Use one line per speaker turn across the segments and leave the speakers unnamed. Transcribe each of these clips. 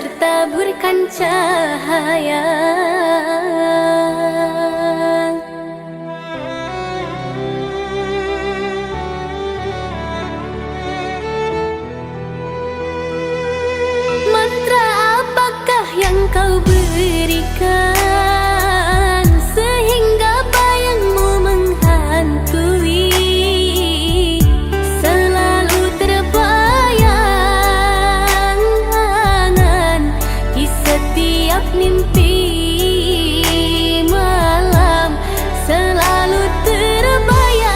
bertaburkan cahaya. Mantra apakah yang kau berikan sehingga bayangmu menghantui, selalu terbayang angan di setiap mimpi malam, selalu terbayang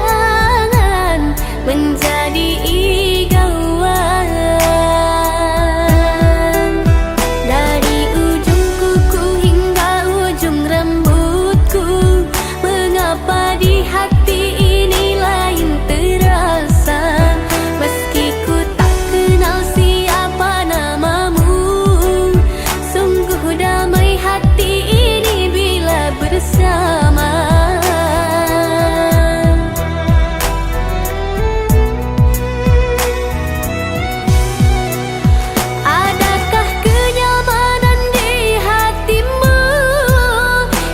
angan menjadi igauan. Dari ujung kuku hingga ujung rambutku, mengapa di hati ini lain terasa, meski ku tak kenal siapa namamu. Sungguh damai hati ini bila bersama. Adakah kenyamanan di hatimu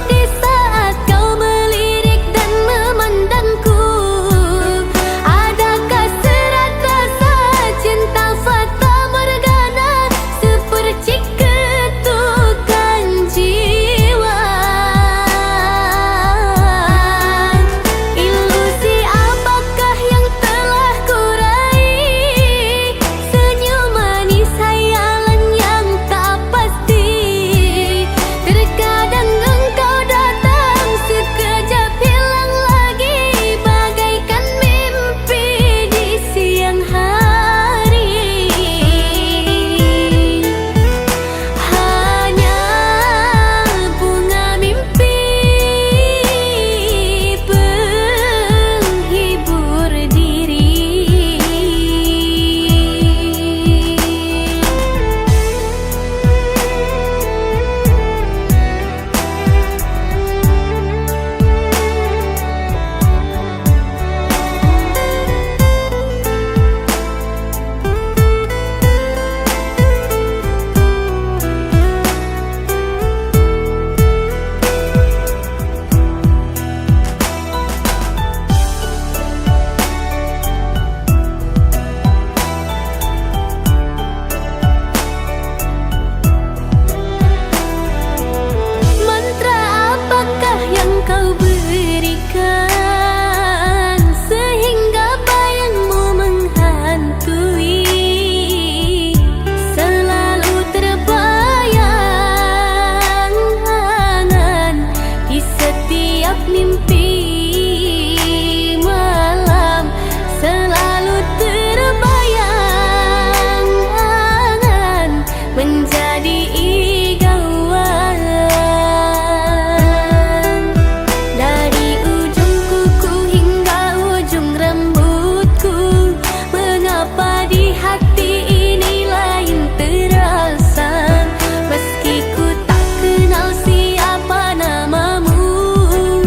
di saat kau melirik dan memandangku? Adakah serat rasa cinta fata morgana seperti ketukan jiwa? Ilusi apakah yang telah kurai? Senyum manis hayalan yang tak pasti. Terkadang engkau datang sekejap hilang lagi, bagaikan mimpi di siang hari. Hanya bunga mimpi penghibur diri. Mantra apakah yang kau berikan sehingga bayangmu menghantui, selalu terbayang angan di setiap mimpi malam, selalu terbayang angan menjadi igauan. Dari ujung kuku hingga ujung rambutku, mengapa di hati ini lain terasa, meski ku tak kenal siapa namamu.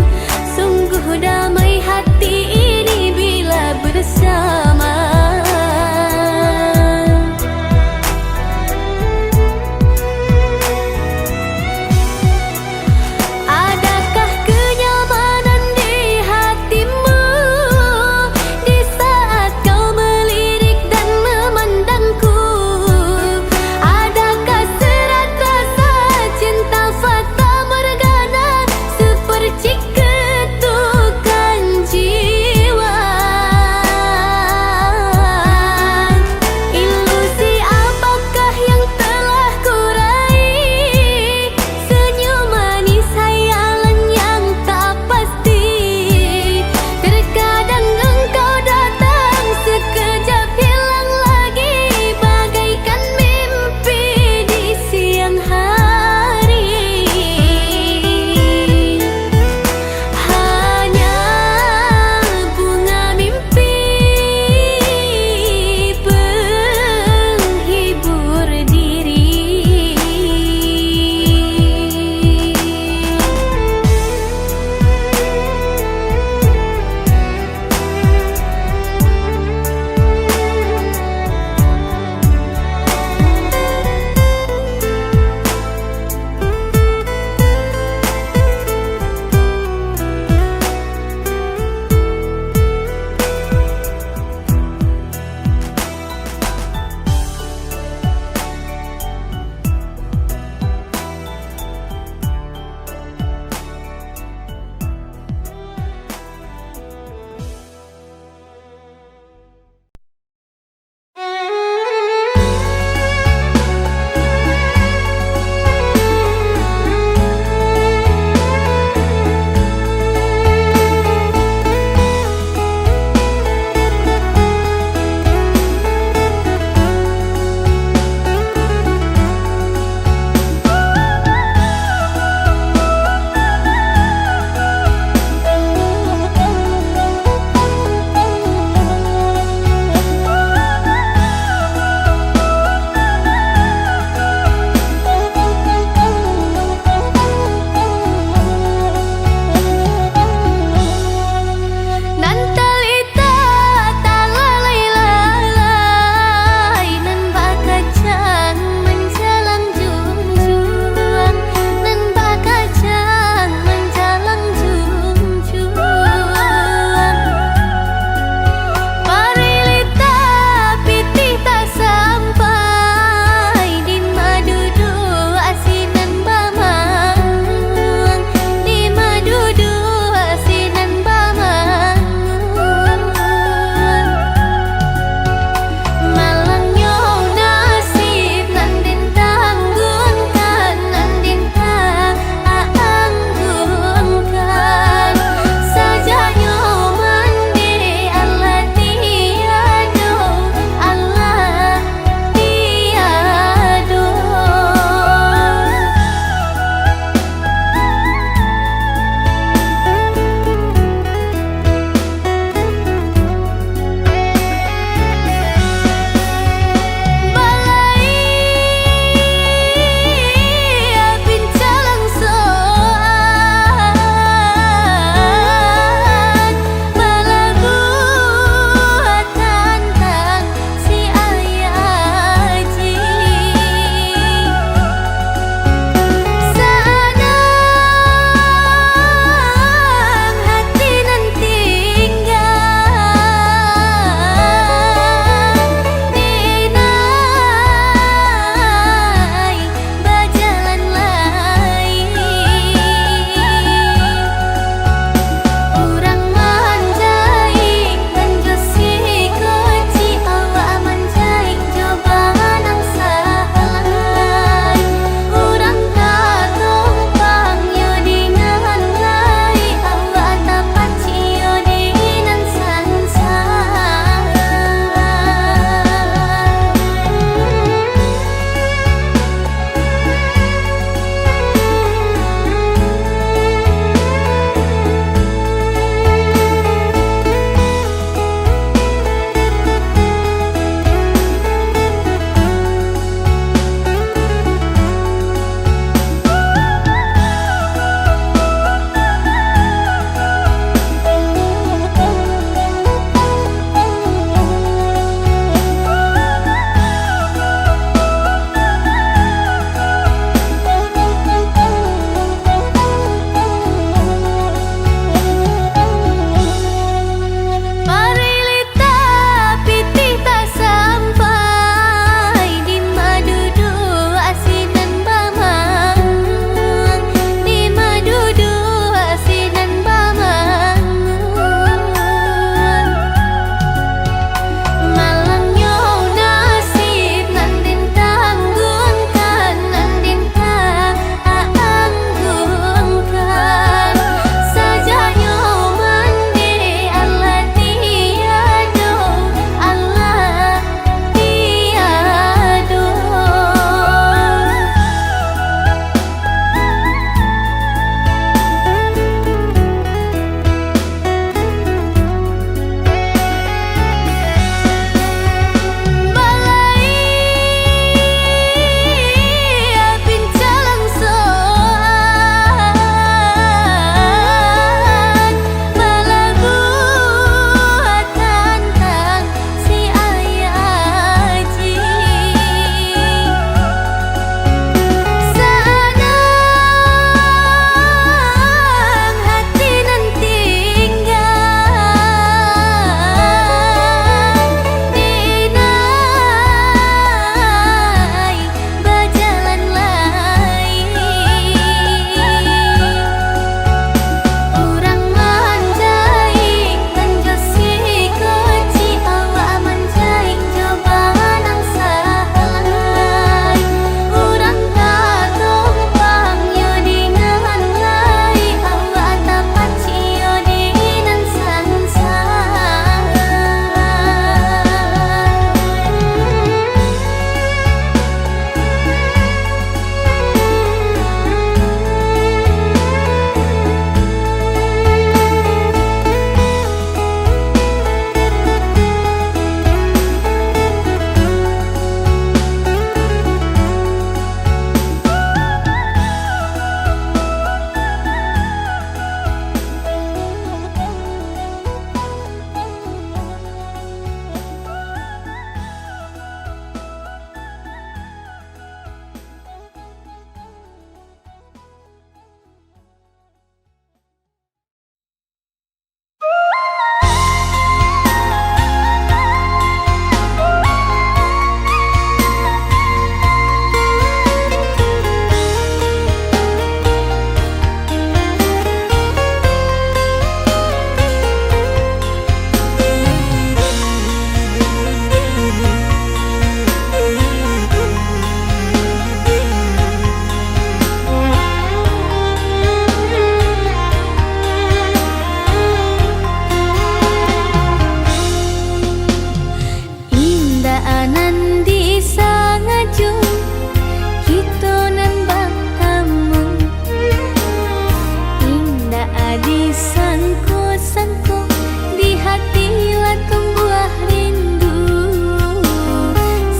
sangko-sangko di hati lah tumbuh rindu.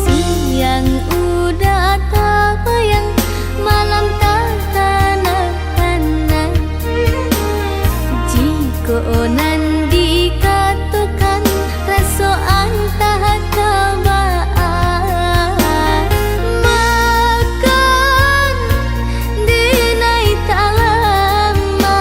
Siang udah tak bayang, malam tak tahan-tahan. Jika nan dikatakan rasoan tak tabaan, makan dinai tak lama.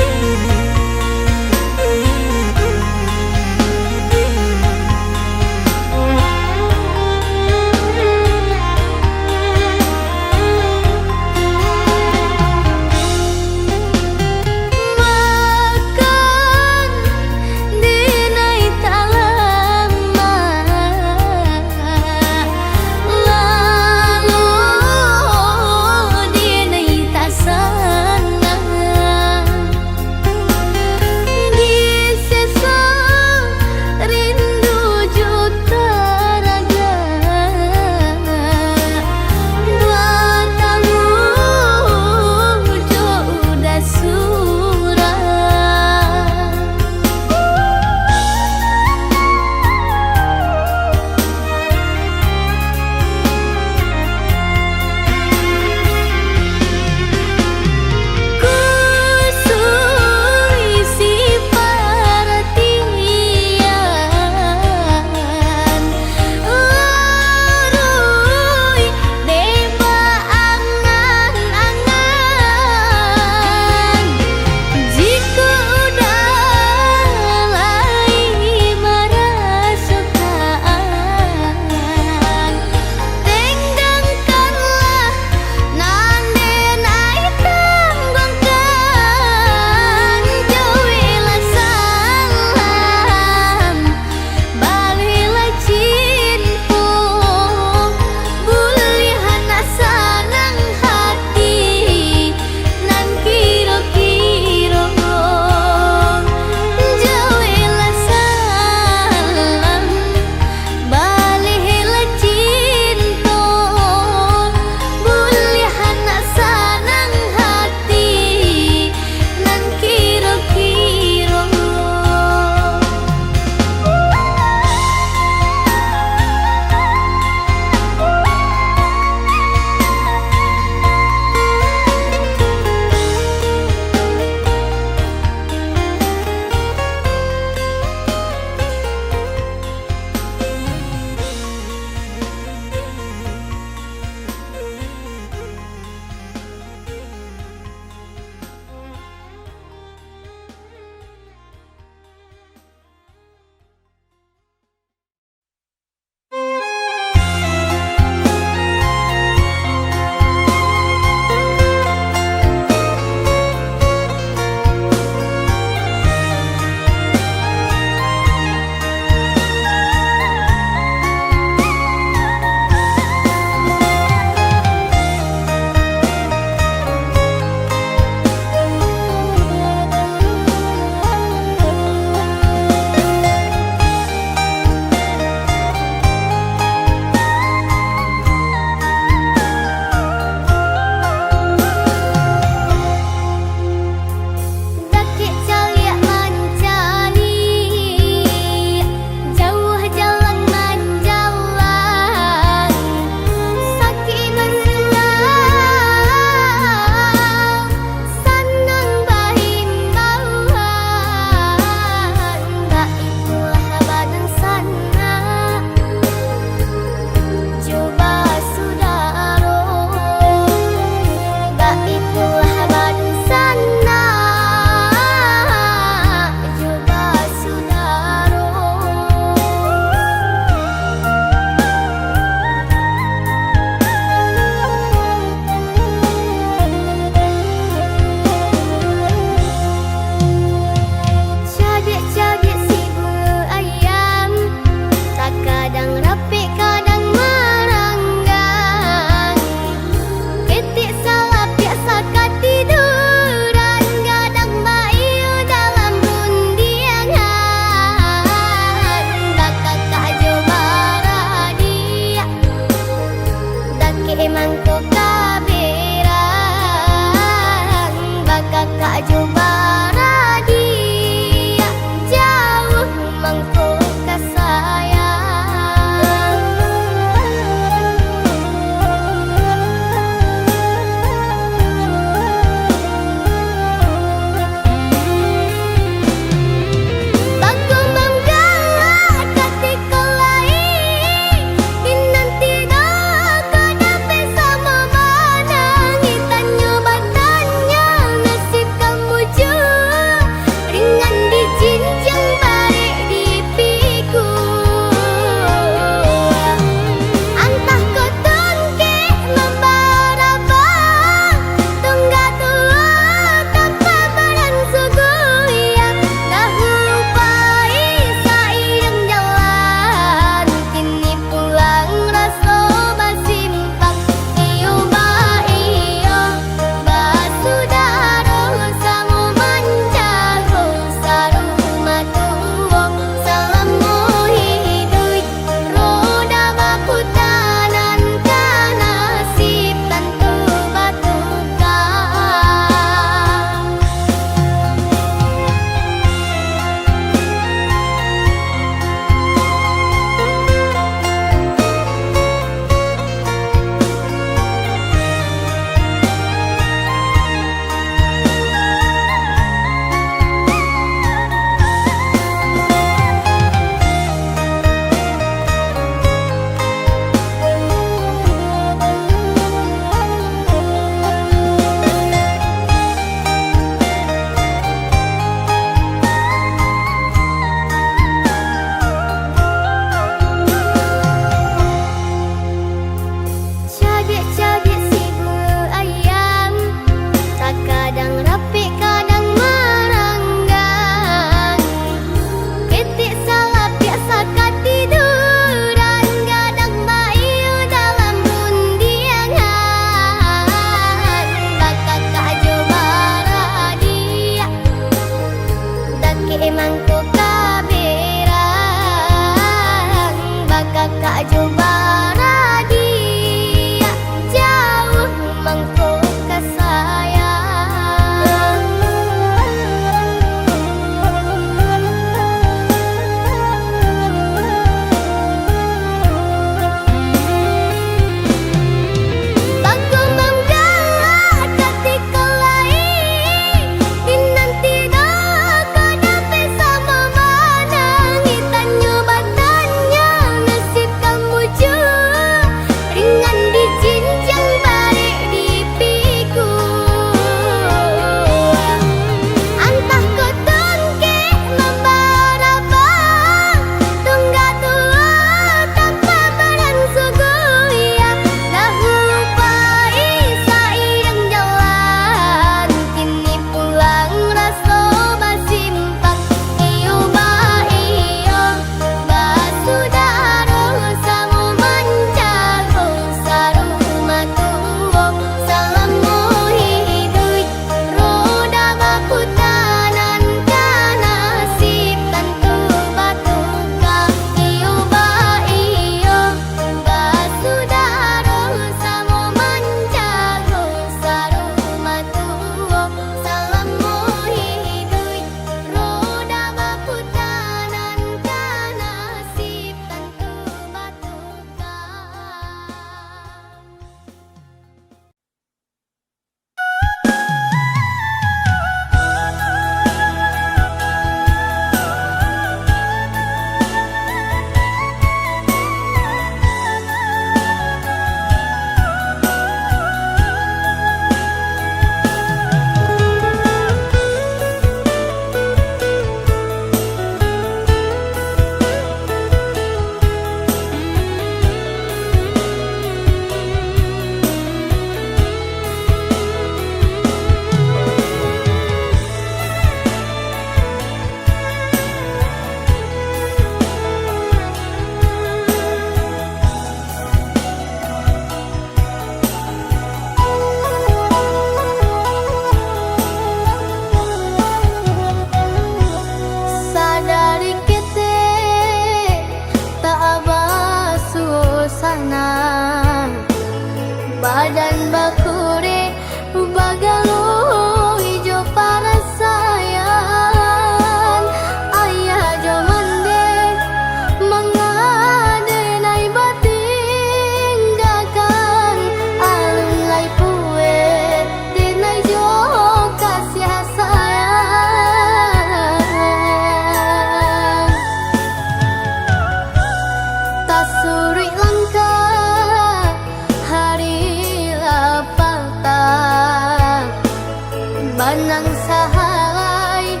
banang sahalay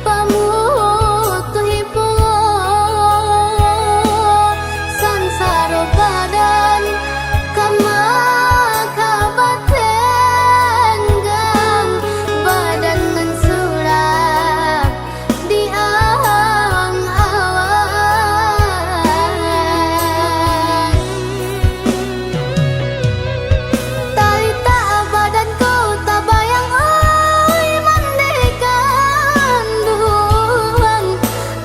pamutuhi pulo sansaro badan kamakabatenggang badan mensurat di awang awan talita badanku tabayang oi mandekan duang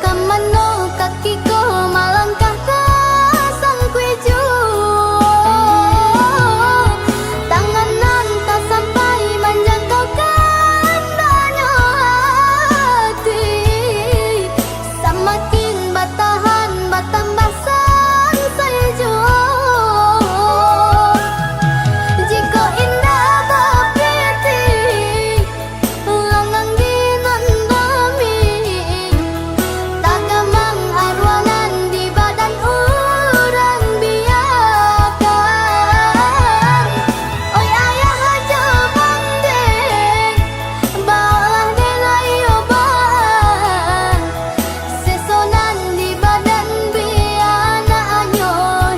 kamano kakiku malangkah ke sang kuiju tanganan tak sampai menjangkau kandanya hati semakin batahan batambah sang saiju jika indah bapiti langang dinandami tagamang arwanan di badan urang biakan oi ayah aja bandeng balah delay oban sesonan di badan biana anyo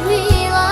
hilang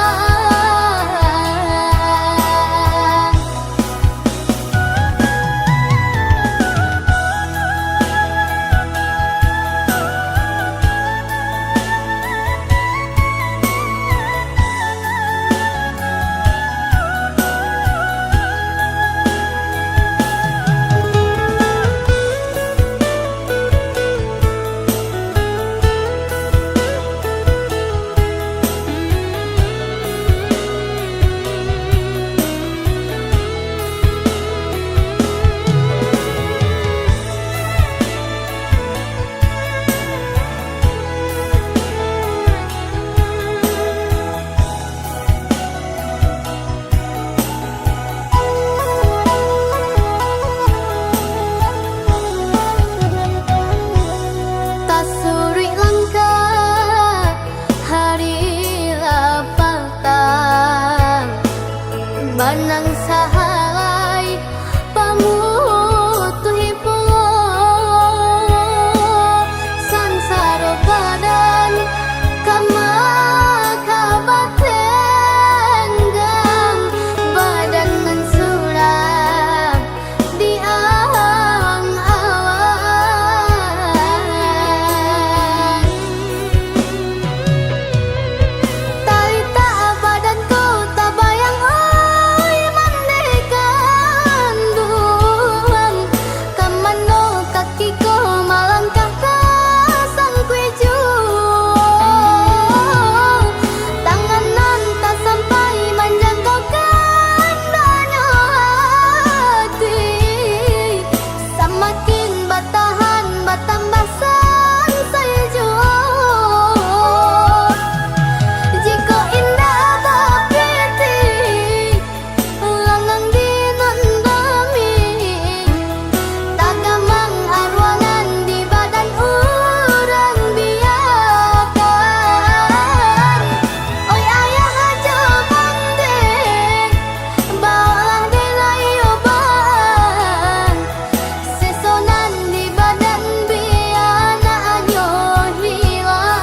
tasuri langkah hari lapatang banang sahalay pamutuhi pulo sansaro badan kamakabatenggang badan mensurat di awang awan talita badanku tabayang oi mandekan duang kamano kakiku malangkah ke sang kuiju tanganan tak sampai menjangkau kandanya hati semakin batahan batambah sang saiju jika indah bapiti langang dinandami tagamang arwangan di badan urang biakan oi ayah aja bandeng balah delay oban sesonan di badan biana anyo hilang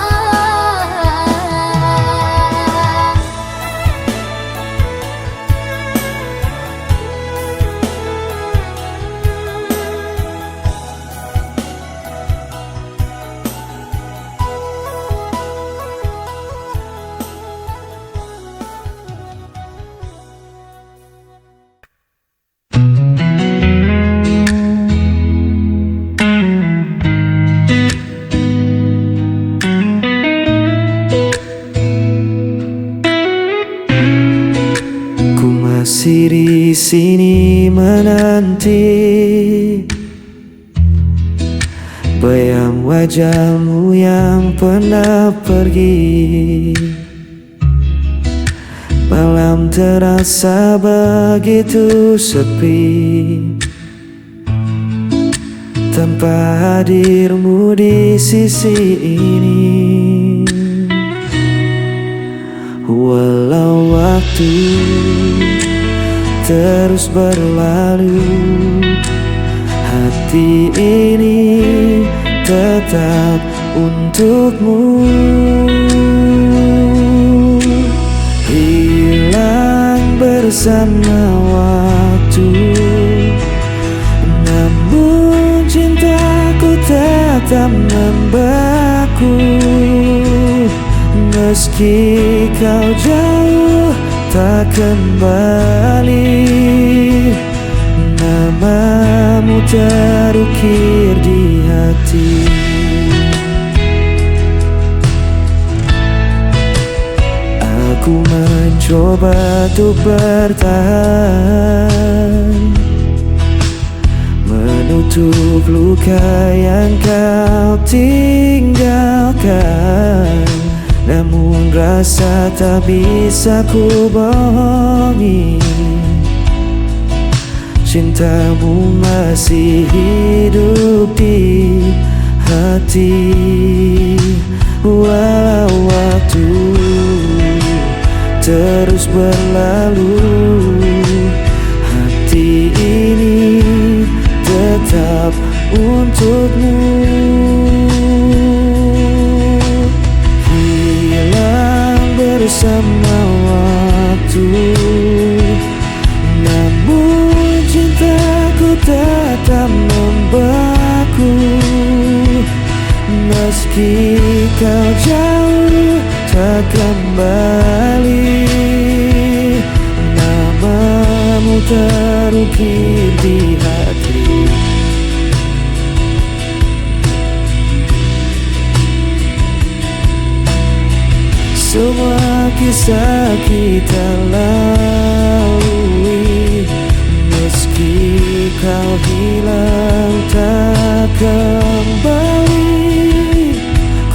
Ku masih di sini menanti bayang wajahmu yang pernah pergi. Malam terasa begitu sepi tanpa hadirmu di sisi ini. Walau waktu terus berlalu, hati ini tetap untukmu. Hilang bersama waktu, namun cintaku tetap membeku. Meski kau jauh tak kembali, namamu terukir di hati. Aku mencoba untuk bertahan, menutup luka yang kau tinggalkan. Namun rasa tak bisa ku bohongi, cintamu masih hidup di hati. Walau waktu terus berlalu, hati ini tetap untukmu. Hilang bersama waktu, namun cintaku tetap membeku. Meski kau jauh tak kembali, namamu terukir di hati. Semua kisah kita lalui, meski kau hilang tak kembali,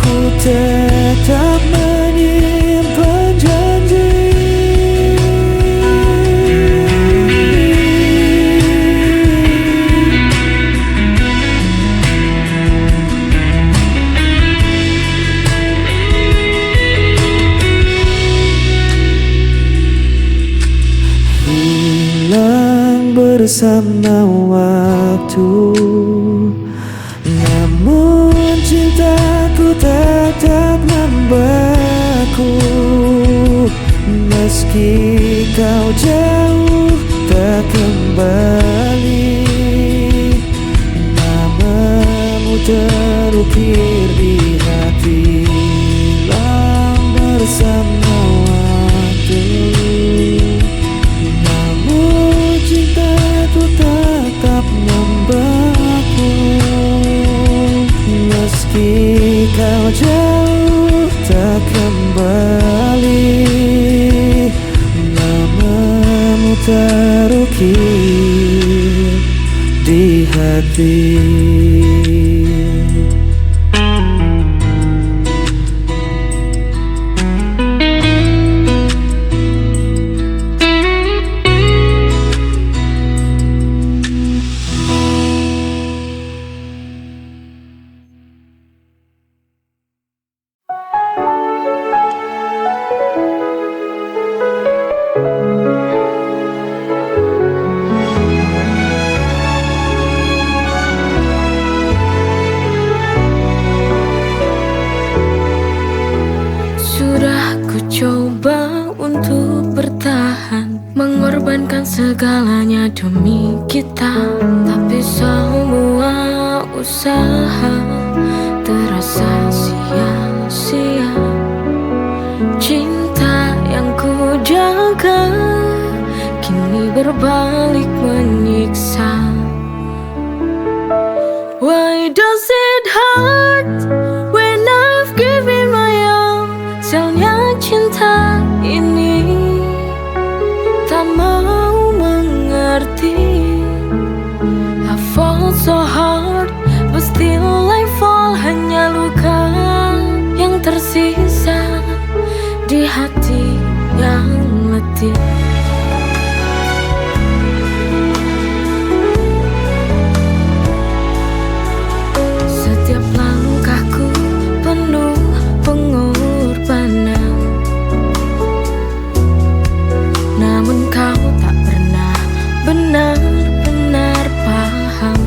ku tetap menyimpan janji. Hilang bersama waktu, namun cintaku tetap membeku. Meski kau jauh tak kembali, namamu terukir di hati. Hilang bersama waktu, namun cintaku tetap membeku. Meski kau jauh tak kembali, namamu terukir di hati.
Sudah ku coba untuk bertahan, mengorbankan segalanya demi kita, tapi semua usaha terasa sia-sia. Cinta yang ku jaga kini berbalik menyiksa. Why does it hurt when I've given my all? Sialnya cinta ini tak mau mengerti. I fall so hard, but still I fall. Hanya luka yang tersisa di hati yang letih. Setiap langkahku penuh pengorbanan, namun kau tak pernah benar-benar paham.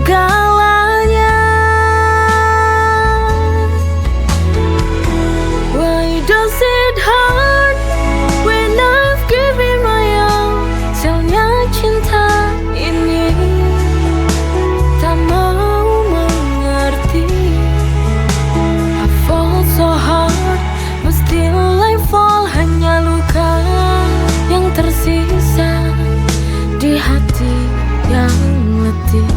segalanya. Why does it hurt when I've given my all? Sialnya cinta ini tak mau mengerti. I fall so hard, but still I fall. Hanya luka yang tersisa di hati yang letih.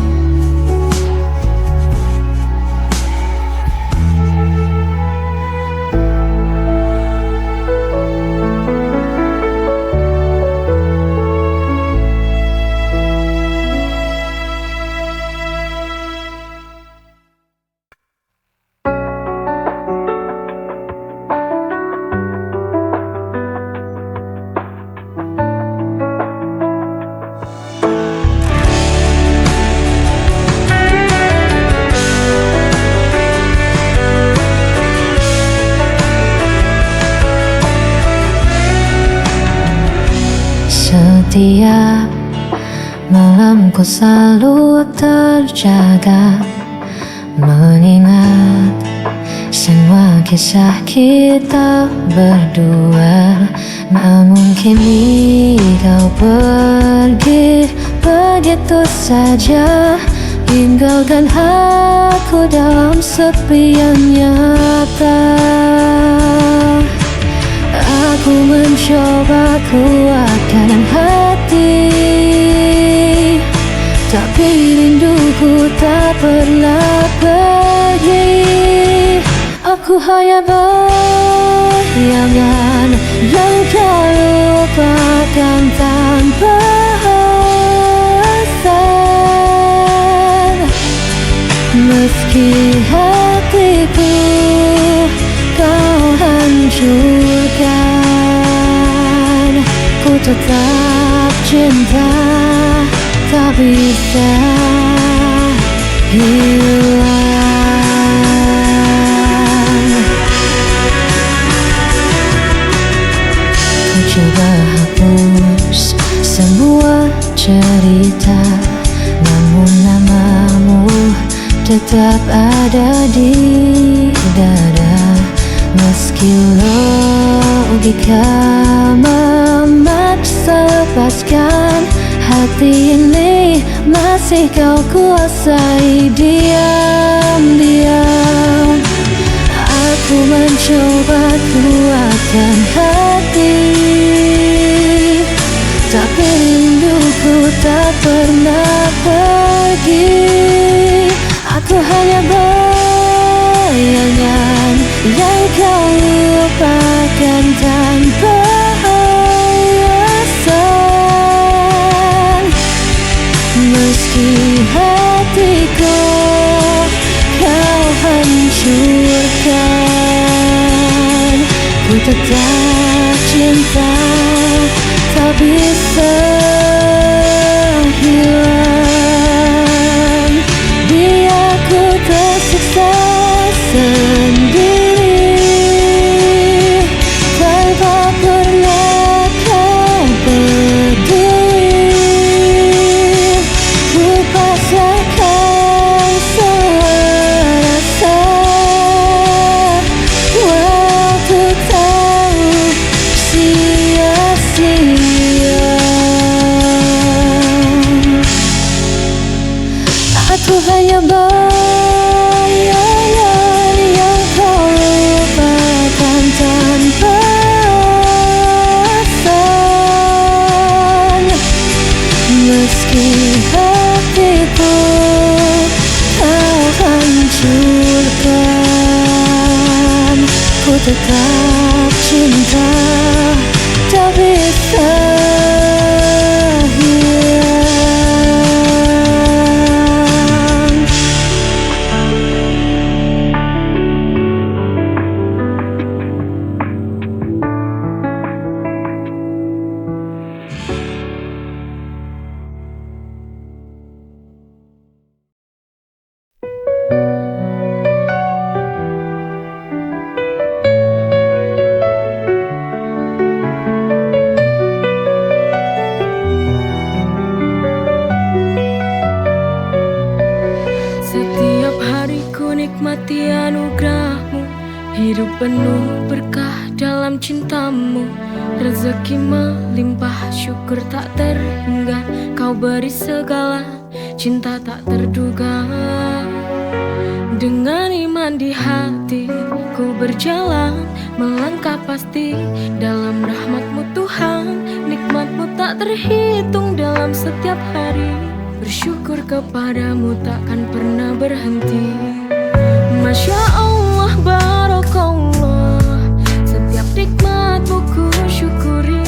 Setiap malamku selalu terjaga, mengingat semua kisah kita berdua. Namun kini kau pergi begitu saja, tinggalkan aku dalam sepi yang nyata. Aku mencoba kuatkan hati, tapi rinduku tak pernah pergi. Aku hanya bayangan yang kau lupakan tanpa alasan. Meski hatiku kau hancurkan, ku tetap cinta, tak bisa hilang. Ku coba hapus semua cerita, namun namamu tetap ada di dada. Meski logika memaksa lepaskan, hati ini masih kau kuasai diam-diam. Aku mencoba kuatkan hati, tapi rinduku tak pernah pergi. Aku hanya bayangan yang kau lupakan tanpa alasan. Meski hatiku kau hancurkan, ku tetap cinta, tak bisa hilang. Biar ku tersiksa sendiri, tanpa pernah kau peduli. Ku pasrahkan semua rasa, waktu tahu sia-sia. Aku hanya bayangan yang kau lupakan tanpa alasan. Meski hatiku kau hancurkan, ku tetap cinta, tak bisa hilang.
nikmati anugerahmu. Hidup penuh berkah dalam cintamu. Rezeki melimpah, syukur tak terhingga. Kau beri segala, cinta tak terduga. Dengan iman di hati, ku berjalan, melangkah pasti dalam rahmat-Mu Tuhan. Nikmat-Mu tak terhitung dalam setiap hari. Bersyukur kepadamu takkan pernah berhenti. Masya Allah, Barakallah, setiap nikmat-Mu ku syukuri.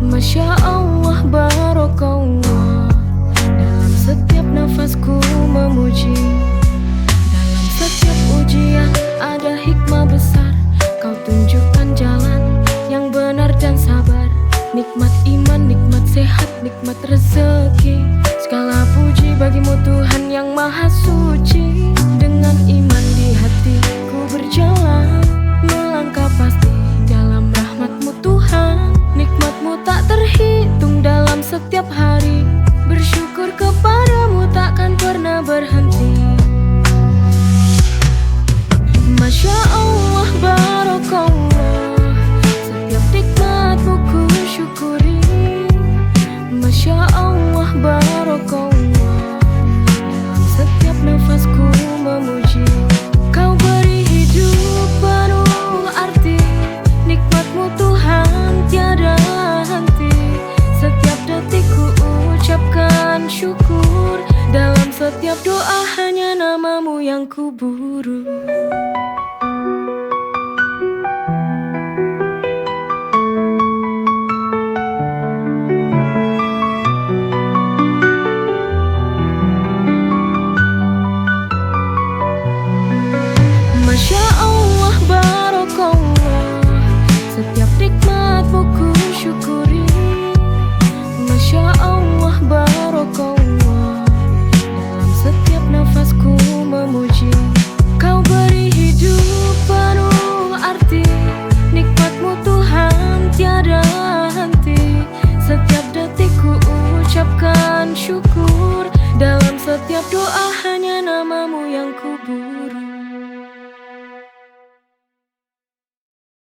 Masya Allah, Barakallah, dalam setiap nafasku memuji. Dalam setiap ujian ada hikmah besar. Kau tunjukkan jalan yang benar dan sabar. Nikmat iman, nikmat sehat, nikmat rezeki. Segala puji bagimu Tuhan yang maha suci. Dengan iman di hati ku berjalan, melangkah pasti dalam rahmat-Mu Tuhan. Nikmat-Mu tak terhitung dalam setiap hari. Bersyukur kepadamu takkan pernah berhenti. Masya Allah, Barakallah, setiap nikmat-Mu ku syukuri. Masya Allah, Barakallah, dalam setiap nafasku memuji. Kau beri hidup penuh arti. Nikmat-Mu Tuhan tiada henti. Setiap detik ku ucapkan syukur. Dalam setiap doa hanya nama-Mu yang ku buru. Masya Allah, Barakallah, setiap nikmat-Mu ku syukuri. Masya Allah, Barakallah, dalam setiap nafasku memuji. Kau beri hidup penuh arti. Nikmat-Mu Tuhan tiada henti. Setiap detik ku ucapkan syukur. Dalam setiap doa